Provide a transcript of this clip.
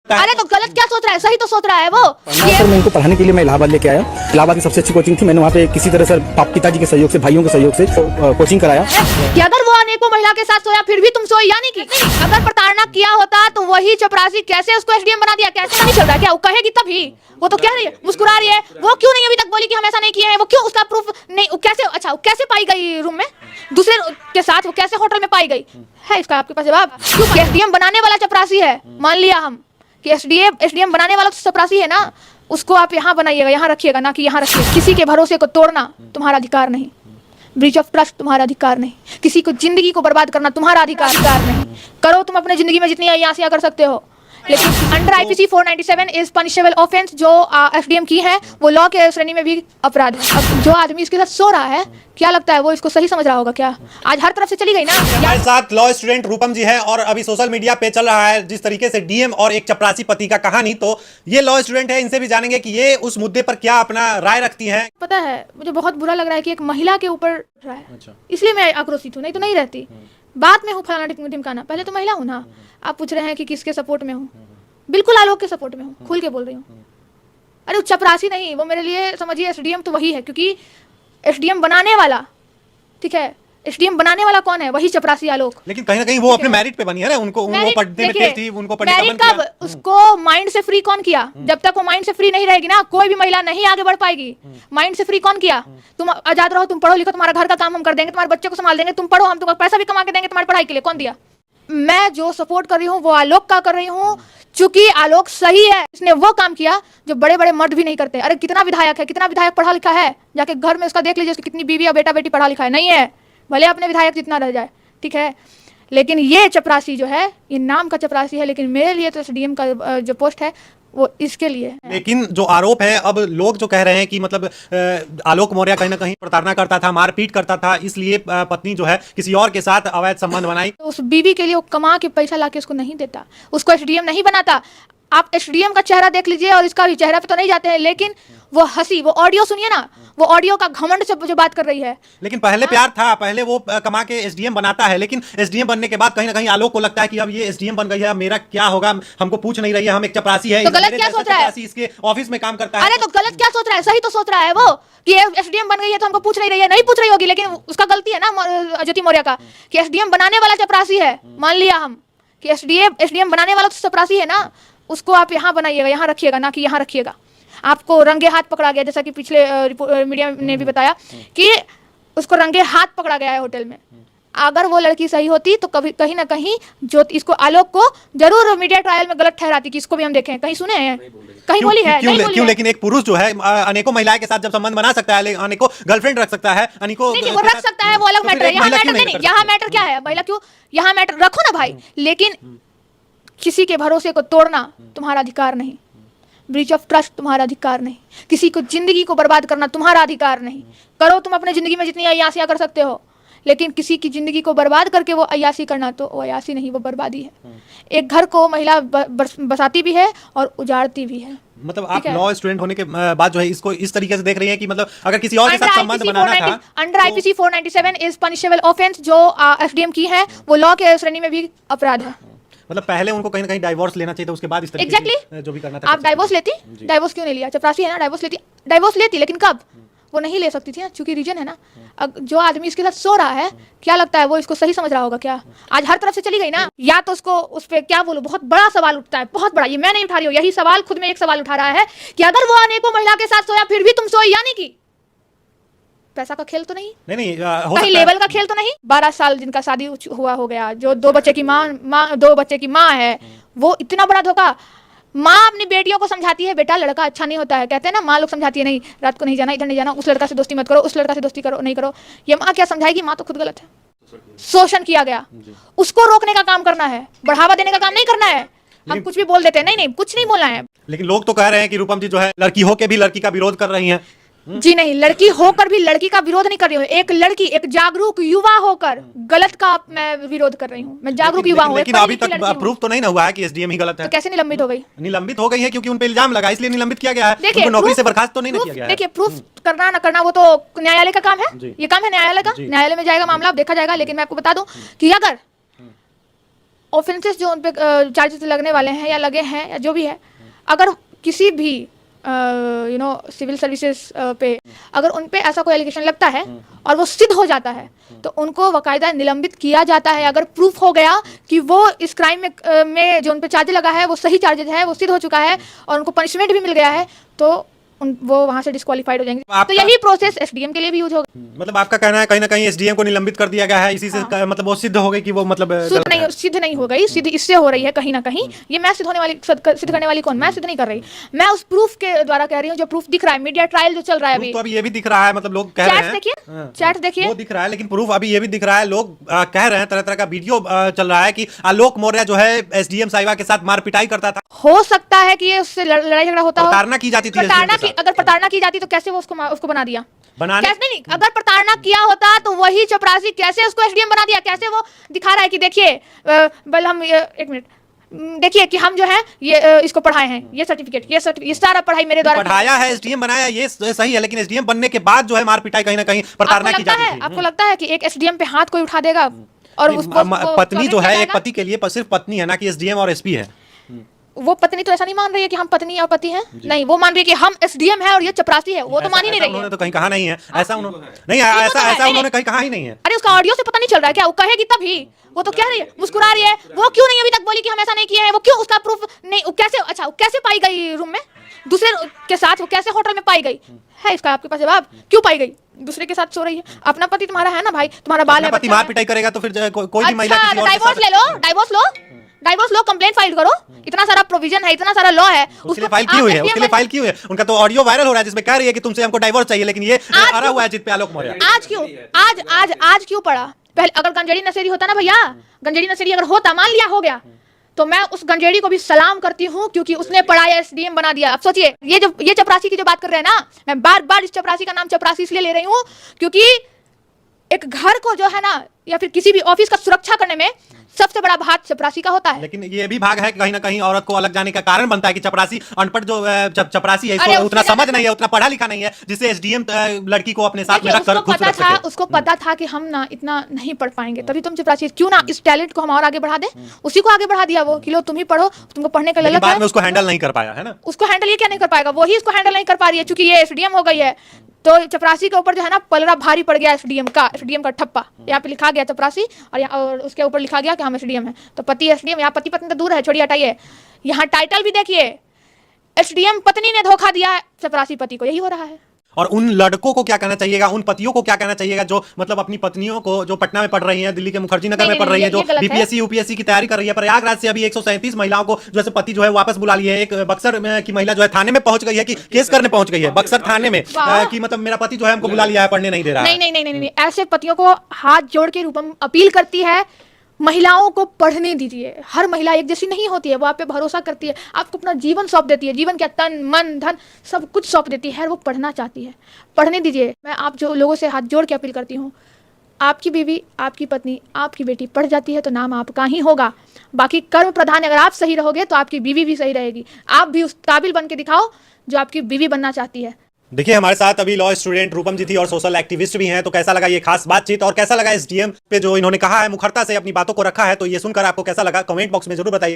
अरे तो गलत क्या सोच रहा है, सही तो सोच रहा है वो। सर मैं इनको पढ़ाने के लिए मैं इलाहाबाद लेके आया। इलाहाबाद की सबसे अच्छी कोचिंग थी। मैंने वहाँ पे किसी तरह सर पिताजी के सहयोग से, भाइयों के सहयोग से कोचिंग कराया। कि अगर वो अनेकों महिला के साथ सोया फिर भी तुम सोई, यानी कि अगर प्रताड़ना किया होता तो वही चपरासी कैसे उसको एसडीएम बना दिया? कैसे नहीं चल रहा है क्या? वो कहेगी तभी, वो तो कह रही है, मुस्कुरा रही है। वो क्यों नहीं अभी तक बोली कि हम ऐसा नहीं किए हैं? वो क्यों, उसका प्रूफ नहीं? वो कैसे, अच्छा वो कैसे पाई गई रूम में दूसरे के साथ? वो कैसे होटल में पाई गई है? इसका आपके पास जवाब? क्यों एसडीएम बनाने वाला चपरासी है, मान लिया हम कि एसडीएम बनाने वाला तो चपरासी है ना, उसको आप यहाँ बनाइएगा, यहाँ रखिएगा, ना कि यहाँ रखिएगा। किसी के भरोसे को तोड़ना तुम्हारा अधिकार नहीं, ब्रीच ऑफ ट्रस्ट तुम्हारा अधिकार नहीं, किसी को जिंदगी को बर्बाद करना तुम्हारा अधिकार नहीं। करो तुम अपने जिंदगी में जितनी अय्यासियां कर सकते हो, लेकिन under IPC 497 is punishable offence जो एसडीएम की है वो लॉ के श्रेणी में भी अपराध है। अब जो आदमी इसके साथ सो रहा है, क्या लगता है वो इसको सही समझ रहा होगा क्या? आज हर तरफ से चली गई ना। हमारे साथ लॉ स्टूडेंट रूपम जी है और अभी सोशल मीडिया पे चल रहा है जिस तरीके से डीएम और एक चपरासी पति का कहानी, तो ये लॉ स्टूडेंट है, इनसे भी जानेंगे कि ये उस मुद्दे पर क्या अपना राय रखती हैं। पता है मुझे बहुत बुरा लग रहा है कि एक महिला के ऊपर रहा है। अच्छा। इसलिए मैं आक्रोशित हूँ, नहीं तो नहीं रहती। बात में हूँ फलाना ढिमकाना, पहले तो महिला हूँ ना। आप पूछ रहे हैं कि किसके सपोर्ट में हूँ? बिल्कुल आलोक के सपोर्ट में हूँ, खुल के बोल रही हूँ। अरे चपरासी नहीं, वो मेरे लिए समझिए एसडीएम तो वही है, क्योंकि एसडीएम बनाने वाला, ठीक है, एसडीएम बनाने वाला कौन है? वही चपरासी आलोक। लेकिन कहीं ना कहीं वो अपने मेरिट पे बनी है ना, उनको वो पढ़ने में तेज थी, उनको पढ़ने का मन कब किया। उसको माइंड से फ्री कौन किया? जब तक वो माइंड से फ्री नहीं रहेगी ना, कोई भी महिला नहीं आगे बढ़ पाएगी। माइंड से फ्री कौन किया? तुम आजाद रहो, तुम पढ़ो लिखो, तुम्हारा घर का काम हम कर देंगे, तुम्हारे बच्चे को संभाल देंगे, तुम पढ़ो, हम तुम्हारा पैसा भी कमा के देंगे तुम्हारी पढ़ाई के लिए। कौन दिया? मैं जो सपोर्ट कर रही हूँ वो आलोक का कर रही हूँ, चूंकि आलोक सही है। इसने वो काम किया जो बड़े बड़े मर्द भी नहीं करते। अरे कितना विधायक है, कितना विधायक पढ़ा लिखा है, जाके घर में उसका देख लीजिए, उसकी कितनी बीवी और बेटा बेटी पढ़ा लिखा है। नहीं है, भले अपने विधायक जितना रह जाए, ठीक है। लेकिन ये चपरासी जो है, ये नाम का चपरासी है, लेकिन मेरे लिए तो एसडीएम का जो पोस्ट है वो इसके लिए है। लेकिन जो आरोप है, अब लोग जो कह रहे हैं कि मतलब आलोक मौर्य कहीं ना कहीं प्रताड़ना करता था, मारपीट करता था, इसलिए पत्नी जो है किसी और के साथ अवैध संबंध बनाई। तो उस बीवी के लिए वो कमा के पैसा लाके उसको नहीं देता, उसको एसडीएम नहीं बनाता। आप एसडीएम का चेहरा देख लीजिए और इसका भी चेहरा पे तो नहीं जाते हैं, लेकिन वो हंसी, वो ऑडियो सुनिए ना, वो ऑडियो का घमंड से जो बात कर रही है। लेकिन पहले प्यार था, पहले वो कमा के एसडीएम बनाता है, लेकिन एसडीएम बनने के बाद कहीं ना कहीं आलोक को लगता है कि अब ये एसडीएम बन गई है, अब मेरा क्या होगा, हमको पूछ नहीं रही है, हम एक चपरासी है। तो गलत क्या सोच रहा है? इसके ऑफिस में काम करता है। अरे तो गलत क्या सोच रहा है, सही तो सोच रहा है वो कि एसडीएम बन गई है तो हमको पूछ नहीं रही है। नहीं पूछ रही होगी, लेकिन उसका गलती है ना ज्योति मौर्य का कि एसडीएम बनाने वाला चपरासी है। मान लिया हम कि एसडीएम बनाने वाला तो चपरासी है ना, उसको आप यहाँ बनाइएगा, यहाँ रखिएगा, ना कि यहाँ रखिएगा। आपको रंगे हाथ पकड़ा गया, जैसा कि पिछले मीडिया ने भी बताया कि उसको रंगे हाथ पकड़ा गया है होटल में। अगर वो लड़की सही होती तो कभी कहीं ना कहीं जो इसको आलोक को जरूर मीडिया ट्रायल में गलत ठहराती कि इसको भी हम देखें। कहीं सुने हैं, कहीं बोली है? नहीं बोली है। लेकिन एक पुरुष जो है अनेकों महिलाओं के साथ जब संबंध बना सकता है, अनेकों गर्लफ्रेंड रख सकता है, अनेकों वो रख सकता है, वो अलग मैटर है। यहाँ मैटर नहीं, यहाँ मैटर क्या है? महिला क्यों, यहाँ मैटर रखो ना भाई, लेकिन किसी के भरोसे को तोड़ना तुम्हारा अधिकार नहीं, ब्रीच ऑफ ट्रस्ट तुम्हारा अधिकार नहीं, किसी को जिंदगी को बर्बाद करना तुम्हारा अधिकार नहीं। करो तुम अपने जिंदगी में जितनी अय्यासियां कर सकते हो, लेकिन किसी की जिंदगी को बर्बाद करके वो अय्यासी करना, तो वो अय्यासी नहीं, वो बर्बादी है। एक घर को महिला बसाती भी है और उजाड़ती भी है। मतलब आप लॉ स्टूडेंट होने के बाद जो है इसको इस तरीके से देख रही हैं कि मतलब अगर किसी और के साथ संबंध बनाना था। Under IPC 497 is punishable offence जो एसडीएम की है वो लॉ के श्रेणी में भी अपराध है। मतलब पहले उनको कहीं ना कहीं डाइवोर्स लेना चाहिए था, उसके बाद इस तरीके exactly. जो भी करना था। आप डाइवोर्स लेती? डाइवोर्स क्यों नहीं लिया? चपरासी है ना, डाइवोर्स लेती, लेकिन कब? वो नहीं ले सकती थी ना, क्योंकि रीजन है ना, जो आदमी इसके साथ सो रहा है, क्या लगता है वो इसको सही समझ रहा होगा क्या? आज हर तरफ से चली गई ना। या तो उसको उस पर क्या बोलूं, बहुत बड़ा सवाल उठता है, बहुत बड़ा। ये मैं नहीं उठा रही हूँ, यही सवाल खुद में एक सवाल उठा रहा है कि अगर वो अनेकों महिला के साथ सोया फिर भी तुम सोई, यानी कि पैसा का खेल तो नहीं, कहीं लेवल का खेल तो नहीं। 12 साल जिनका शादी हुआ हो गया, जो 2 बच्चे की माँ है, वो इतना बड़ा धोखा। माँ अपनी बेटियों को समझाती है, बेटा लड़का अच्छा नहीं होता है, कहते हैं ना, माँ लोग समझाती है, नहीं रात को नहीं जाना, इधर नहीं जाना, उस लड़का से दोस्ती मत करो, उस लड़का से दोस्ती करो नहीं करो। ये माँ क्या समझाएगी? माँ तो खुद गलत है। शोषण किया गया, उसको रोकने का काम करना है, बढ़ावा देने का काम नहीं करना है। हम कुछ भी बोल देते हैं, नहीं कुछ नहीं बोलना है। लेकिन लोग तो कह रहे हैं कि रूपम जी जो है लड़की होके भी लड़की का विरोध कर रही हैं। जी नहीं, लड़की होकर भी लड़की का विरोध नहीं कर रही हूँ। एक लड़की, एक जागरूक युवा होकर गलत का मैं विरोध कर रही हूँ। मैं जागरूक युवा हूँ। लेकिन अभी तक प्रूफ तो नहीं ना हुआ है कि एसडीएम ही गलत है। तो कैसे निलंबित हो गई? निलंबित हो गई है क्योंकि उन पे इल्जाम लगा, इसलिए निलंबित किया गया है। उनको नौकरी से बर्खास्त तो नहीं किया गया है। देखिए, प्रूफ करना ना करना वो तो न्यायालय का काम है, ये काम है न्यायालय का। न्यायालय में जाएगा मामला, अब देखा जाएगा। लेकिन मैं आपको बता दूं कि अगर ऑफेंसेस जो उन पे चार्जेस लगने वाले हैं या लगे हैं या जो भी है, अगर किसी भी सिविल सर्विसेज पे अगर उन पे ऐसा कोई एलिगेशन लगता है और वो सिद्ध हो जाता है तो उनको बाकायदा निलंबित किया जाता है। अगर प्रूफ हो गया कि वो इस क्राइम में जो उन पे चार्ज लगा है वो सही चार्जेज है, वो सिद्ध हो चुका है और उनको पनिशमेंट भी मिल गया है, तो वो वहां से डिस्क्वालीफाइड हो जाएंगे। तो यही प्रोसेस एसडीएम के लिए भी यूज होगा। मतलब आपका कहना है कहीं ना कहीं एसडीएम को निलंबित कर दिया गया है, इसी से मतलब वो सिद्ध हो गई कि वो मतलब सिद्ध नहीं हो गई, सिद्ध इससे हो रही है कहीं ना कहीं। ये मैं सिद्ध करने वाली कौन? मैं सिद्ध नहीं कर रही, मैं उस प्रूफ के द्वारा कह रही हूँ जो प्रूफ दिख रहा है। मीडिया ट्रायल जो चल रहा है अभी, तो अभी ये भी दिख रहा है, मतलब लोग कह रहे हैं, देखिए चैट देखिए, वो दिख रहा है, लेकिन प्रूफ अभी ये भी दिख रहा है, लोग कह रहे हैं, तरह तरह का वीडियो चल रहा है कि आलोक मौर्य जो है एसडीएम साहिबा के साथ मार पिटाई करता था। हो सकता है कि ये उससे लड़ाई झगड़ा होता हो, प्रताड़ना की जाती थी। अगर प्रताड़ना की जाती तो कैसे वो उसको बना दिया? बनाने कैसे नहीं, अगर प्रताड़ना किया होता तो वही चपरासी कैसे उसको एसडीएम बना दिया? कैसे वो दिखा रहा है कि देखिए बल हम एक मिनट देखिए कि हम जो है ये इसको पढ़ाए हैं, ये सर्टिफिकेट ये सारा पढ़ाई मेरे द्वारा पढ़ाया है, एसडीएम बनाया, ये सही है, लेकिन एसडीएम बनने के बाद जो है मार पिटाई कहीं ना कहीं प्रताड़ना की जाती थी। आपको लगता है कि एक एसडीएम पे हाथ कोई उठा देगा? और पत्नी जो है एक पति के लिए सिर्फ पत्नी है ना कि एसडीएम और एसपी है। वो पत्नी तो ऐसा नहीं मान रही है कि हम पत्नी और पति हैं, नहीं, वो मान रही है कि हम एसडीएम है और ये चपरासी है। वो तो मान ही नहीं रही है। उन्होंने तो कहीं कहा नहीं है ऐसा, उन्होंने नहीं ऐसा उन्होंने कहीं कहा ही नहीं है। अरे उसका ऑडियो से पता नहीं चल रहा है क्या? वो कहेगी तभी, वो तो कह रही है, मुस्कुरा रही है। वो क्यों नहीं अभी तक बोली कि हम ऐसा नहीं किए हैं? वो क्यों, उसका प्रूफ नहीं? कैसे, अच्छा कैसे पाई गई रूम में दूसरे के साथ? वो कैसे होटल में पाई गई है? इसका आपके पास जवाब, क्यों पाई गई? दूसरे के साथ सो रही है। अपना पति तुम्हारा है ना भाई, तुम्हारा बाल है, पति मार पिटाई करेगा तो फिर कोई भी महिला किसी और डाइवोर्स ले लो, डाइवोर्स लो, कंप्लेंट फाइल करो। इतना सारा प्रोविजन है, इतना सारा लॉ है, उसके लिए फाइल की हुई है, उसके लिए फाइल की हुई है। उनका तो ऑडियो वायरल हो रहा है जिसमें कह रही है कि तुमसे हमको डाइवोर्स चाहिए, लेकिन ये अड़ा हुआ है जित पे आलोक मौर्य। आज क्यों पड़ा? पहले अगर गंजेड़ी नशेड़ी होता ना भैया, गंजेड़ी नशेड़ी अगर होता, मान लिया हो गया, तो मैं उस गंजेड़ी को भी सलाम करती हूँ क्योंकि उसने पढ़ाया, एसडीएम बना दिया। अब सोचिए, ये चपरासी की जो बात कर रहे हैं ना, मैं बार बार इस चपरासी का नाम चपरासी इसलिए ले रही हूँ क्योंकि एक घर को जो है ना या फिर किसी भी ऑफिस का सुरक्षा करने में सबसे बड़ा भाग चपरासी का होता है। लेकिन ये भी भाग है कहीं ना कहीं औरत को अलग जाने का कारण बनता है कि चपरासी अनपढ़ जो चपरासी है, इसको उतना समझ नहीं है, उतना पढ़ा लिखा नहीं है, जिससे एसडीएम लड़की को अपने साथ में रखकर खुश रख सके। उसको पता था कि हम ना इतना नहीं पढ़ पाएंगे, तभी तुम चपरासी। क्यों ना इस टैलेंट को हम और आगे बढ़ा दें? उसी को आगे बढ़ा दिया वो कि लो तुम ही पढ़ो, तुमको पढ़ने का ललक है। बाद में उसको हैंडल नहीं कर पाया है ना, उसको हैंडल ये क्या नहीं कर पाएगा? वही इसको हैंडल नहीं कर पा रही है क्योंकि ये एसडीएम हो गई है। तो चपरासी के ऊपर जो है ना पलड़ा भारी पड़ गया, एसडीएम का ठप्पा। यहाँ पे लिखा गया चपरासी और उसके ऊपर लिखा गया कि हम एसडीएम है, तो पति एसडीएम। यहाँ पति पत्नी तो दूर है, छोड़िए हटाइए। यहाँ टाइटल भी देखिए, एसडीएम पत्नी ने धोखा दिया चपरासी पति को, यही हो रहा है। और उन लड़कों को क्या कहना चाहिएगा, उन पतियों को क्या कहना चाहिएगा जो मतलब अपनी पत्नियों को, जो पटना में पढ़ रही हैं, दिल्ली के मुखर्जी नगर में पढ़ रही हैं, जो बीपीएससी यूपीएससी की तैयारी कर रही है, प्रयागराज से अभी 137 महिलाओं को जो है पति जो है वापस बुला लिए। एक बक्सर की महिला जो है थाने में पहुंच गई है कि केस करने पहुंच गई है बक्सर थाने में कि मतलब मेरा पति जो है हमको बुला लिया है, पढ़ने नहीं दे रहा है। नहीं, ऐसे पतियों को हाथ जोड़ के रूपम अपील करती है, महिलाओं को पढ़ने दीजिए। हर महिला एक जैसी नहीं होती है, वो आप पे भरोसा करती है, आपको अपना जीवन सौंप देती है, जीवन क्या तन मन धन सब कुछ सौंप देती है, वो पढ़ना चाहती है, पढ़ने दीजिए। मैं आप जो लोगों से हाथ जोड़ के अपील करती हूँ, आपकी बीवी, आपकी पत्नी, आपकी बेटी पढ़ जाती है तो नाम आपका ही होगा। बाकी कर्म प्रधान अगर आप सही रहोगे तो आपकी बीवी भी सही रहेगी। आप भी उस काबिल बन के दिखाओ जो आपकी बीवी बनना चाहती है। देखिए हमारे साथ अभी लॉ स्टूडेंट रूपम जी थी और सोशल एक्टिविस्ट भी हैं, तो कैसा लगा ये खास बातचीत और कैसा लगा एसडीएम पे जो इन्होंने कहा है, मुखरता से अपनी बातों को रखा है, तो ये सुनकर आपको कैसा लगा कमेंट बॉक्स में जरूर बताइए।